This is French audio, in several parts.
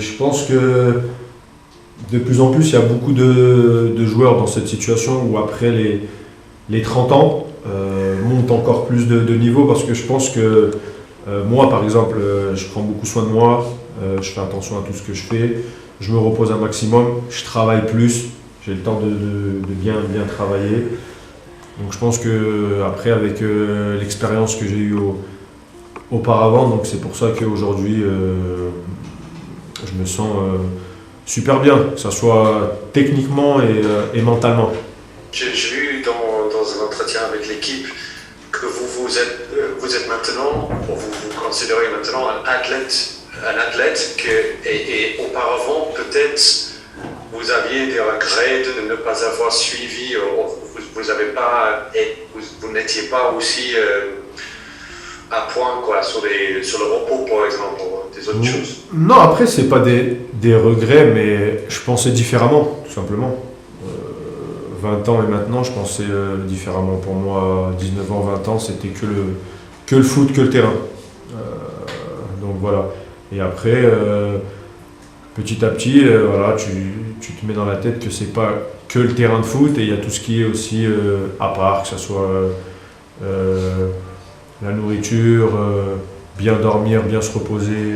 Je pense que de plus en plus, il y a beaucoup de joueurs dans cette situation où après les 30 ans montent encore plus de niveau parce que je pense que moi, par exemple, je prends beaucoup soin de moi, je fais attention à tout ce que je fais, je me repose un maximum, je travaille plus, j'ai le temps de bien travailler. Donc je pense que après avec l'expérience que j'ai eue auparavant, donc c'est pour ça qu'aujourd'hui je me sens super bien, que ce soit techniquement et mentalement. J'ai lu dans un entretien avec l'équipe que vous êtes maintenant, ou vous considérez maintenant un athlète et auparavant peut-être vous aviez des regrets de ne pas avoir suivi, vous n'étiez pas aussi à point quoi, sur le repos par exemple, des autres choses. Non, après c'est pas des regrets, mais je pensais différemment, tout simplement. 20 ans et maintenant, je pensais différemment. Pour moi, 19 ans, 20 ans, c'était que le foot, que le terrain. Donc voilà. Et après, petit à petit, voilà, tu te mets dans la tête que c'est pas que le terrain de foot et il y a tout ce qui est aussi à part, que ce soit la nourriture, bien dormir, bien se reposer,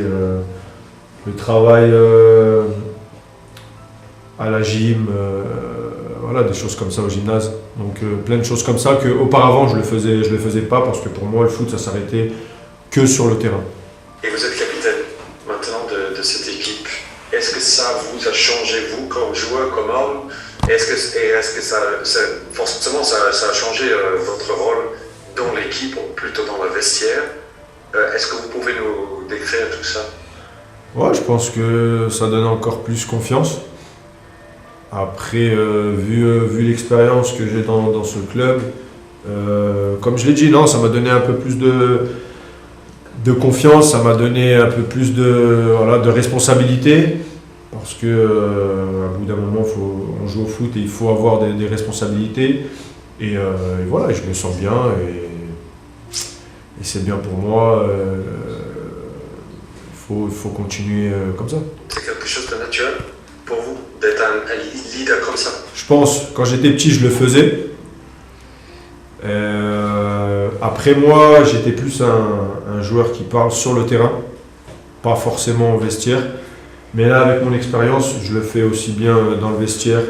le travail à la gym, voilà, des choses comme ça au gymnase. Donc plein de choses comme ça qu'auparavant je le faisais pas parce que pour moi le foot ça s'arrêtait que sur le terrain. Et vous êtes capitaine maintenant de cette équipe. Est-ce que ça vous a changé vous comme joueur, comme homme? Est-ce que ça forcément ça a changé votre rôle dans l'équipe ou plutôt dans le vestiaire? Est-ce que vous pouvez nous décrire tout ça? Ouais, je pense que ça donne encore plus confiance. Après, vu l'expérience que j'ai dans ce club, comme je l'ai dit, non, ça m'a donné un peu plus de confiance, ça m'a donné un peu plus de responsabilité. Parce que à bout d'un moment, on joue au foot et il faut avoir des responsabilités. Et voilà, je me sens bien et c'est bien pour moi. Il faut continuer comme ça. C'est quelque chose de naturel pour vous d'être un leader comme ça? Je pense, quand j'étais petit, je le faisais. Après moi, j'étais plus un joueur qui parle sur le terrain, pas forcément au vestiaire. Mais là, avec mon expérience, je le fais aussi bien dans le vestiaire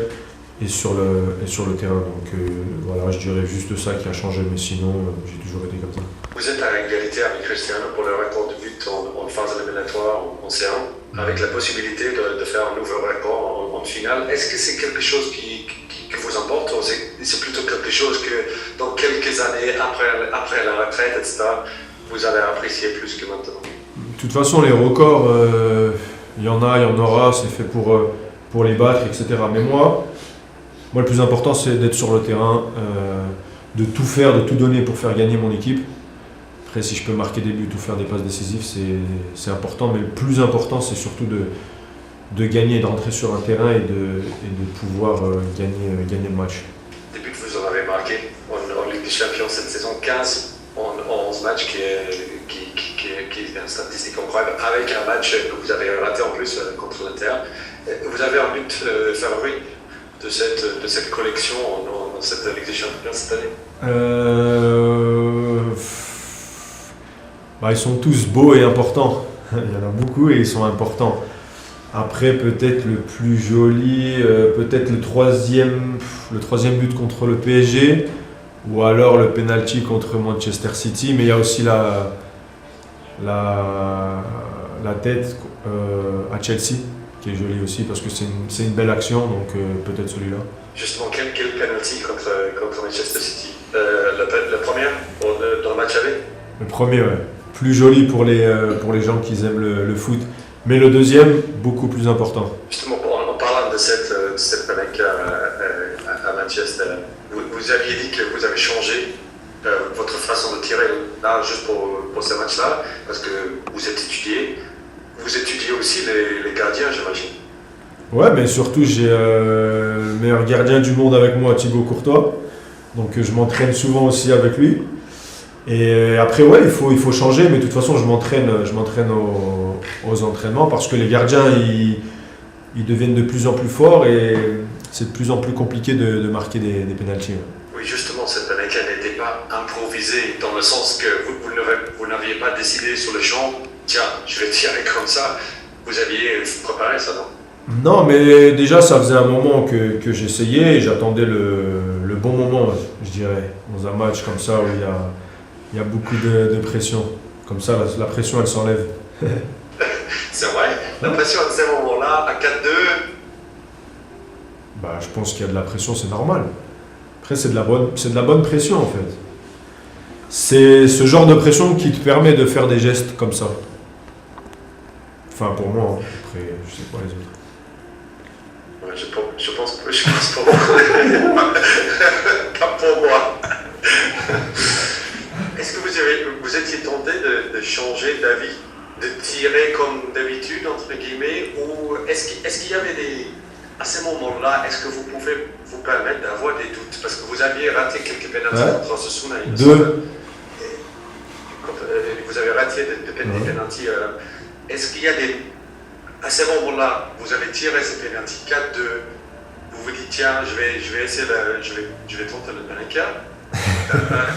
et sur le terrain. Donc voilà, je dirais juste ça qui a changé, mais sinon, j'ai toujours été comme ça. Vous êtes à égalité avec Cristiano pour le record de buts en phase éliminatoire en séance, avec la possibilité de faire un nouveau record en finale. Est-ce que c'est quelque chose qui vous importe ou c'est plutôt quelque chose que dans quelques années, après la retraite, etc., vous allez apprécier plus que maintenant? De toute façon, les records, il y en aura, c'est fait pour les battre, etc. Mais moi, le plus important, c'est d'être sur le terrain, de tout faire, de tout donner pour faire gagner mon équipe. Après, si je peux marquer des buts ou faire des passes décisives, c'est important. Mais le plus important, c'est surtout de gagner, de rentrer sur un terrain et de pouvoir gagner le match. Des buts, vous en avez marqué en Ligue des Champions cette saison, 15 en 11 matchs, qui est une statistique incroyable, avec un match que vous avez raté en plus contre l'Inter. Vous avez un but favori de cette collection dans cette Ligue des Champions cette année? Ils sont tous beaux et importants. Il y en a beaucoup et ils sont importants. Après, peut-être le plus joli, peut-être le troisième but contre le PSG, ou alors le penalty contre Manchester City. Mais il y a aussi la tête à Chelsea, qui est jolie aussi, parce que c'est une belle action, donc peut-être celui-là. Justement, quel penalty contre Manchester City? Le premier dans le match aller? Le premier, ouais. Plus joli pour les gens qui aiment le foot. Mais le deuxième, beaucoup plus important. Justement, en parlant de cette penalty à Manchester, vous aviez dit que vous avez changé votre façon de tirer là, juste pour ce match-là, parce que vous étudiez aussi les gardiens, j'imagine. Ouais, mais surtout, j'ai le meilleur gardien du monde avec moi, Thibaut Courtois. Donc je m'entraîne souvent aussi avec lui. Et après, ouais, il faut changer, mais de toute façon, je m'entraîne aux entraînements parce que les gardiens ils deviennent de plus en plus forts et c'est de plus en plus compliqué de marquer des pénaltys. Oui, justement, cette penalty n'était pas improvisée dans le sens que vous n'aviez pas décidé sur le champ, tiens, je vais tirer comme ça. Vous aviez préparé ça, non? Non, mais déjà ça faisait un moment que j'essayais et j'attendais le bon moment, je dirais, dans un match comme ça où il y a beaucoup de pression. Comme ça, la pression elle s'enlève. C'est vrai. La pression à ce moment-là, à 4-2. Bah, je pense qu'il y a de la pression, c'est normal. Après, c'est de la bonne pression en fait. C'est ce genre de pression qui te permet de faire des gestes comme ça. Enfin, pour moi, hein. Après, je sais pas les autres. Ouais, je pense pas pour moi. Pas pour moi. Est-ce que vous étiez tenté de changer d'avis, de tirer comme d'habitude, entre guillemets, ou est-ce qu'il y avait à ce moment-là, est-ce que vous pouvez vous permettre d'avoir des doutes? Parce que vous aviez raté quelques pénaltys contre Osasuna. Deux. Vous avez raté des pénaltys. Est-ce qu'il y a à ce moment-là, vous avez tiré ces pénaltys 4-2, vous vous dites, tiens, je vais essayer je vais tenter le penalty.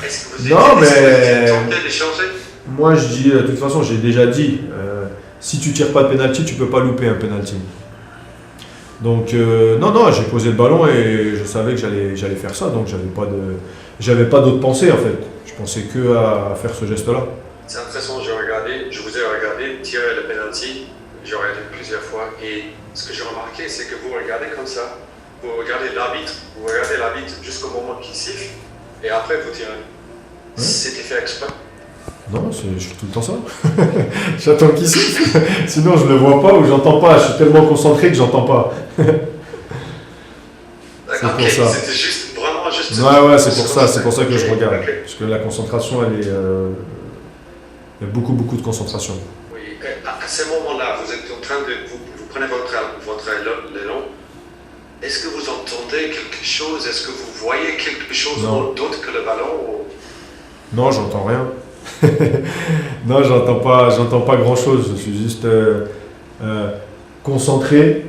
Est-ce que vous étiez tenté de changer? Moi, je dis, de toute façon, j'ai déjà dit, si tu tires pas de penalty, tu peux pas louper un penalty. Donc, non, j'ai posé le ballon et je savais que j'allais faire ça, donc j'avais pas d'autre pensée en fait. Je pensais que à faire ce geste-là. C'est intéressant, je vous ai regardé tirer le penalty, j'ai regardé plusieurs fois et ce que j'ai remarqué, c'est que vous regardez comme ça, vous regardez l'arbitre jusqu'au moment qu'il siffle et après vous tirez. C'était fait exprès? Non, je fais tout le temps ça. J'attends qu'il siffle, sinon je le vois pas ou j'entends pas. Je suis tellement concentré que j'entends pas. D'accord, c'est pour ça. C'était vraiment juste. Ouais, c'est pour ça que je regarde. Okay. Parce que la concentration, il y a beaucoup de concentration. Oui, à ce moment-là, vous êtes en train de. Vous prenez votre élan. Est-ce que vous entendez quelque chose? Est-ce que vous voyez quelque chose d'autre que le ballon ou... Non, j'entends rien. Non, j'entends pas grand-chose. Je suis juste concentré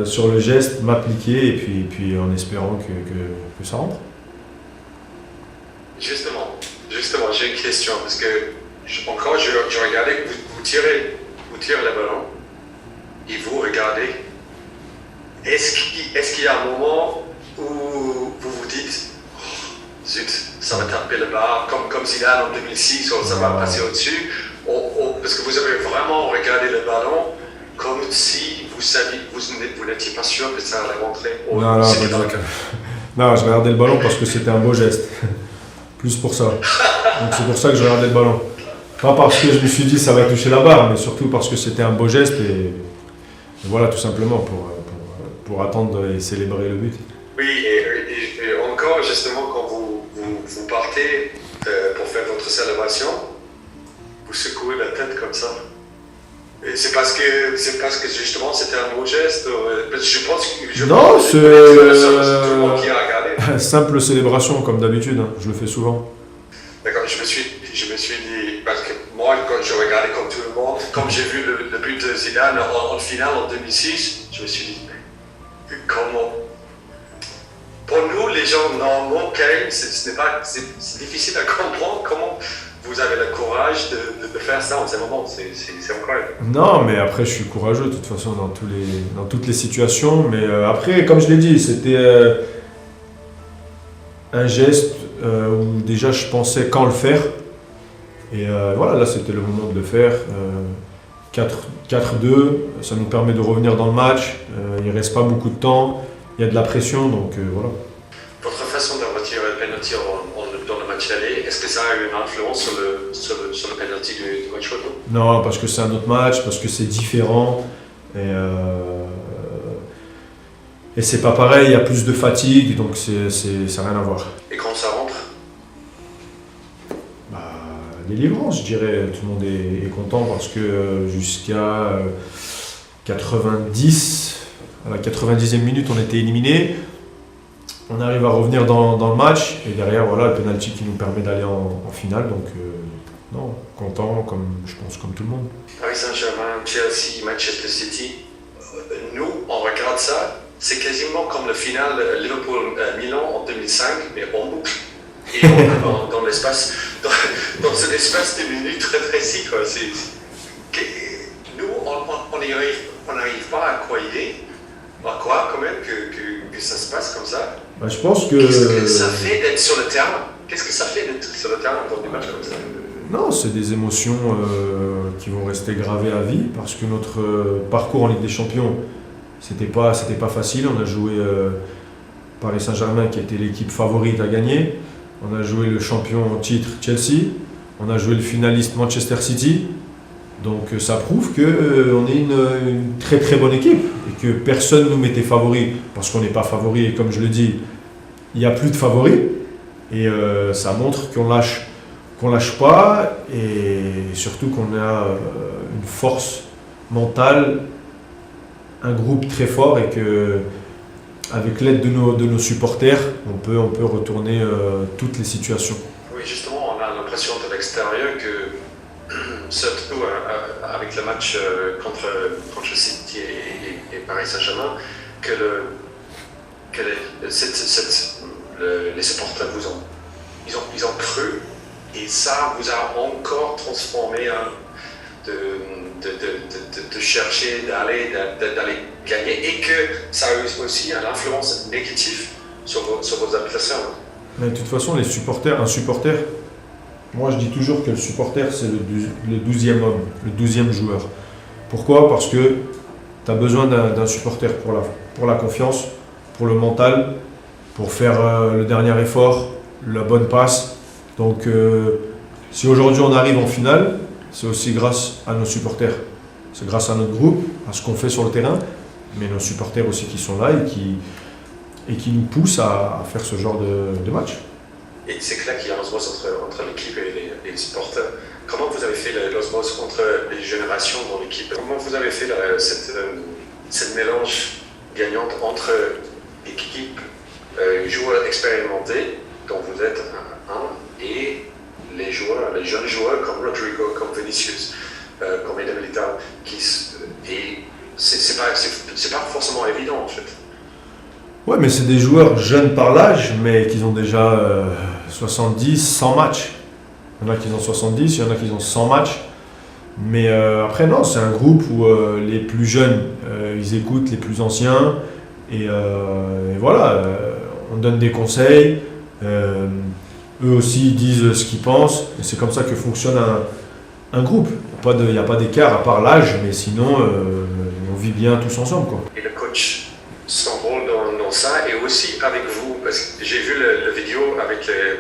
sur le geste, m'appliquer et puis en espérant que ça rentre. Justement, j'ai une question parce que je regardais que vous tirez le ballon et vous regardez. Est-ce qu'il y a un moment où vous vous dites zut, ça va taper le bar, comme Zidane en 2006, ça va passer au-dessus, parce que vous avez vraiment regardé le ballon comme si vous saviez, vous n'étiez pas sûr que ça allait rentrer. Non, je regardais le ballon parce que c'était un beau geste. Plus pour ça. Donc c'est pour ça que je regardais le ballon. Pas parce que je me suis dit ça va toucher la barre, mais surtout parce que c'était un beau geste et voilà, tout simplement pour attendre et célébrer le but. Oui, et encore justement quand vous partez pour faire votre célébration, vous secouez la tête comme ça. Et c'est parce que justement c'était un beau geste. Je pense que non, c'est tout le monde qui a regardé. Simple célébration comme d'habitude, hein. Je le fais souvent. D'accord, je me suis dit parce que moi quand je regardais comme tout le monde, comme j'ai vu le but de Zidane en finale en 2006, je me suis dit comment. Pour nous, les gens normaux, c'est difficile à comprendre comment vous avez le courage de faire ça en ce moment. C'est incroyable. Non, mais après, je suis courageux de toute façon dans toutes les situations. Mais après, comme je l'ai dit, c'était un geste où déjà je pensais quand le faire. Et voilà, là, c'était le moment de le faire. 4-2, ça nous permet de revenir dans le match. Il ne reste pas beaucoup de temps. Il y a de la pression, donc voilà. Votre façon de retirer le penalty dans le match aller, est-ce que ça a eu une influence sur le penalty du match retour? Non, parce que c'est un autre match, parce que c'est différent. Et c'est pas pareil, il y a plus de fatigue, donc ça n'a rien à voir. Et quand ça rentre? Délivrance, je dirais. Tout le monde est content parce que jusqu'à 90... À la 90e minute, on était éliminé. On arrive à revenir dans le match et derrière, voilà, le penalty qui nous permet d'aller en finale. Donc non, content, comme, je pense comme tout le monde. Paris Saint-Germain, Chelsea, Manchester City, nous, on regarde ça, c'est quasiment comme le final Liverpool-Milan en 2005, mais en boucle. Et dans l'espace, dans un espace de minutes très précis, quoi. Nous, on n'arrive pas à croire quand même que ça se passe comme ça. Bah, je pense que... Qu'est-ce que ça fait d'être sur le terrain? Qu'est-ce que ça fait d'être sur le terrain dans des matchs comme ça? Non, c'est des émotions qui vont rester gravées à vie parce que notre parcours en Ligue des Champions, c'était pas facile. On a joué Paris Saint-Germain qui était l'équipe favorite à gagner. On a joué le champion en titre Chelsea. On a joué le finaliste Manchester City. Donc ça prouve qu'on est une très très bonne équipe et que personne ne nous mettait favoris parce qu'on n'est pas favoris et comme je le dis, il n'y a plus de favoris et ça montre qu'on lâche pas et surtout qu'on a une force mentale, un groupe très fort et que avec l'aide de nos supporters, on peut retourner toutes les situations. Oui, justement, on a l'impression de l'extérieur que surtout avec le match contre City et Paris Saint-Germain, que les supporters ils ont cru et ça vous a encore transformé de chercher d'aller gagner et que ça a eu aussi une influence négative sur vos adversaires. Mais de toute façon, un supporter, moi je dis toujours que le supporter c'est le 12e homme, le 12e joueur. Pourquoi? Parce que tu as besoin d'un supporter pour la confiance, pour le mental, pour faire le dernier effort, la bonne passe. Donc si aujourd'hui on arrive en finale, c'est aussi grâce à nos supporters. C'est grâce à notre groupe, à ce qu'on fait sur le terrain, mais nos supporters aussi qui sont là et qui nous poussent à faire ce genre de match. Et c'est clair qu'il y a l'osmose entre l'équipe et les supporters. Comment vous avez fait l'osmose entre les générations dans l'équipe? Comment vous avez fait cette mélange gagnante entre équipe, joueurs expérimentés, dont vous êtes un, et les jeunes joueurs comme Rodrigo, comme Vinicius, comme Eden Militao, et c'est pas forcément évident en fait. Ouais, mais c'est des joueurs jeunes par l'âge, mais qui ont déjà 70, 100 matchs. Il y en a qui ont 70, il y en a qui ont 100 matchs. Mais après, non, c'est un groupe où les plus jeunes, ils écoutent les plus anciens. Et voilà, on donne des conseils. Eux aussi disent ce qu'ils pensent. Et c'est comme ça que fonctionne un groupe. Il n'y a pas d'écart à part l'âge, mais sinon, on vit bien tous ensemble, quoi. Et le coach s'enrôle dans ça, et aussi avec vous, parce que j'ai vu la vidéo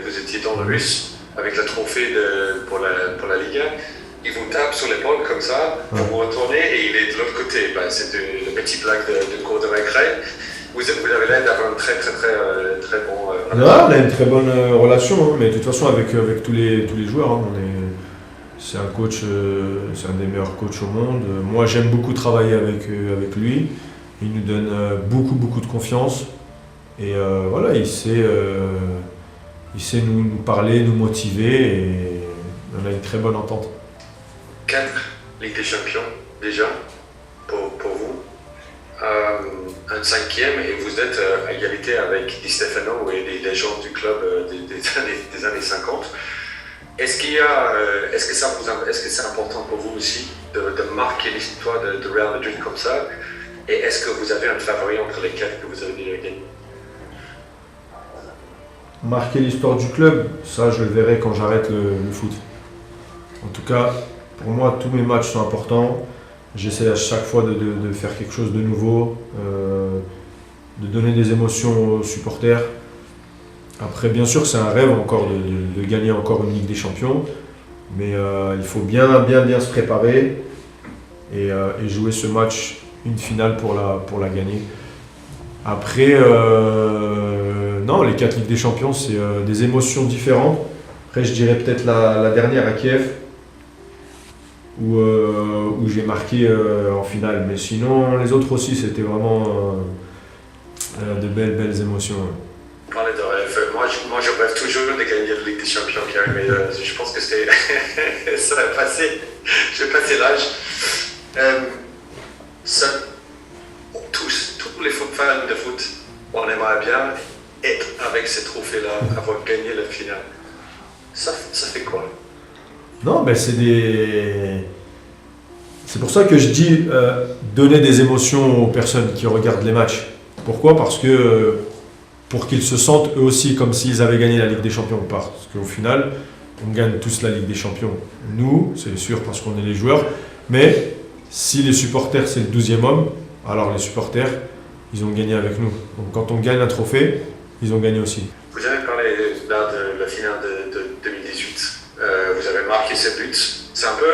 vous étiez dans le bus avec le trophée pour la Ligue 1, il vous tape sur l'épaule comme ça, vous retournez et il est de l'autre côté. C'est une petite blague de cours de récré. Vous avez l'air d'avoir un très bon... on a une très bonne relation, hein, mais de toute façon avec tous les joueurs, hein, c'est un coach, c'est un des meilleurs coachs au monde. Moi j'aime beaucoup travailler avec lui. Il nous donne beaucoup de confiance et voilà, il sait nous parler, nous motiver et on a une très bonne entente. 4 Ligue des Champions déjà pour vous, un 5e et vous êtes à égalité avec Di Stefano et les légendes du club des années 50. Est-ce que c'est important pour vous aussi de marquer l'histoire de Real Madrid comme ça? Et est-ce que vous avez un favori entre les 4 que vous avez déjà gagné? Marquer l'histoire du club, ça je le verrai quand j'arrête le foot. En tout cas, pour moi, tous mes matchs sont importants. J'essaie à chaque fois de faire quelque chose de nouveau, de donner des émotions aux supporters. Après, bien sûr, c'est un rêve encore de gagner encore une Ligue des Champions, mais il faut bien se préparer et jouer ce match, une finale pour la gagner. Après, non, les 4 Ligues des Champions, c'est des émotions différentes. Après, je dirais peut-être la dernière à Kiev, où j'ai marqué en finale. Mais sinon, les autres aussi, c'était vraiment de belles émotions. Parler de rêve. Moi, je rêve toujours de gagner la Ligue des des Champions qui arrive, mais je pense que c'était ça a passé, j'ai passé l'âge. Tous les fans de foot, on aimerait bien être avec ces trophées-là, avoir gagné la finale. Ça fait quoi? Non, ben c'est pour ça que je dis donner des émotions aux personnes qui regardent les matchs. Pourquoi? Parce que pour qu'ils se sentent eux aussi comme s'ils avaient gagné la Ligue des Champions. Parce qu'au final, on gagne tous la Ligue des Champions. Nous, c'est sûr parce qu'on est les joueurs, mais si les supporters c'est le 12e homme, alors les supporters, ils ont gagné avec nous. Donc quand on gagne un trophée, ils ont gagné aussi. Vous avez parlé lors de la finale de 2018. Vous avez marqué ce but. C'est un peu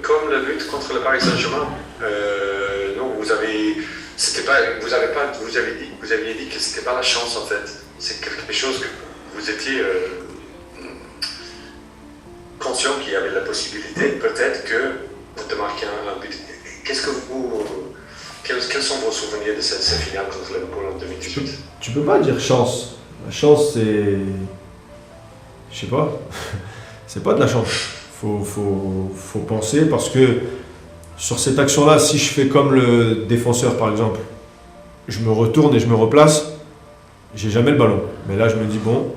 comme le but contre le Paris Saint-Germain. Non, vous aviez dit que c'était pas la chance en fait. C'est quelque chose que vous étiez conscient qu'il y avait la possibilité, peut-être de marquer un but. Quels sont vos souvenirs de cette finale contre Liverpool en 2018? Tu peux pas dire chance. La chance, c'est. Je sais pas. C'est pas de la chance. Faut penser parce que sur cette action-là, si je fais comme le défenseur par exemple, je me retourne et je me replace, j'ai jamais le ballon. Mais là, je me dis bon,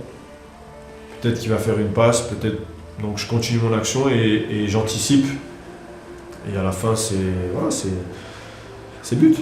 peut-être qu'il va faire une passe, peut-être. Donc je continue mon action et j'anticipe. Et à la fin, c'est but.